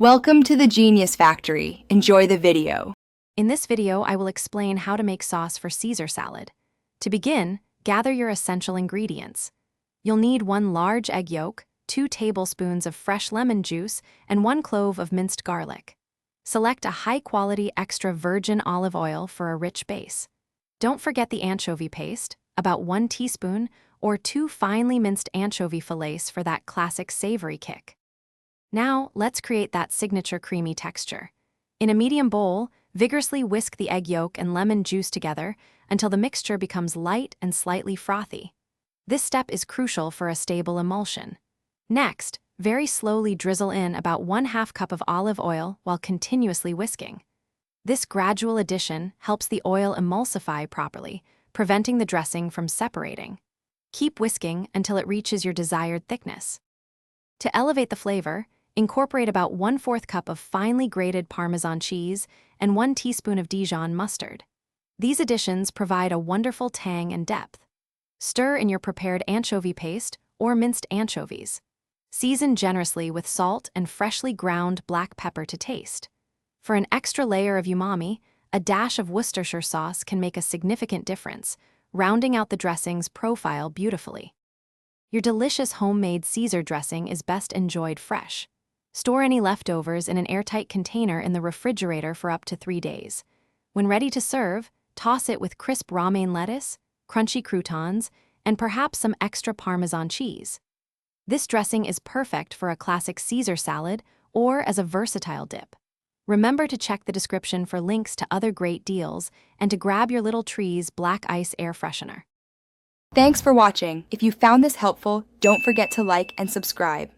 Welcome to the Genius Factory. Enjoy the video. In this video, I will explain how to make sauce for Caesar salad. To begin, gather your essential ingredients. You'll need 1 large egg yolk, 2 tablespoons of fresh lemon juice, and 1 clove of minced garlic. Select a high-quality extra virgin olive oil for a rich base. Don't forget the anchovy paste, about 1 teaspoon, or 2 finely minced anchovy fillets for that classic savory kick. Now, let's create that signature creamy texture. In a medium bowl, vigorously whisk the egg yolk and lemon juice together until the mixture becomes light and slightly frothy. This step is crucial for a stable emulsion. Next, very slowly drizzle in about 1/2 cup of olive oil while continuously whisking. This gradual addition helps the oil emulsify properly, preventing the dressing from separating. Keep whisking until it reaches your desired thickness. To elevate the flavor, incorporate about 1/4 cup of finely grated Parmesan cheese and 1 teaspoon of Dijon mustard. These additions provide a wonderful tang and depth. Stir in your prepared anchovy paste or minced anchovies. Season generously with salt and freshly ground black pepper to taste. For an extra layer of umami, a dash of Worcestershire sauce can make a significant difference, rounding out the dressing's profile beautifully. Your delicious homemade Caesar dressing is best enjoyed fresh. Store any leftovers in an airtight container in the refrigerator for up to 3 days. When ready to serve, toss it with crisp romaine lettuce, crunchy croutons, and perhaps some extra Parmesan cheese. This dressing is perfect for a classic Caesar salad or as a versatile dip. Remember to check the description for links to other great deals and to grab your Little Trees Black Ice Air Freshener. Thanks for watching. If you found this helpful, don't forget to like and subscribe.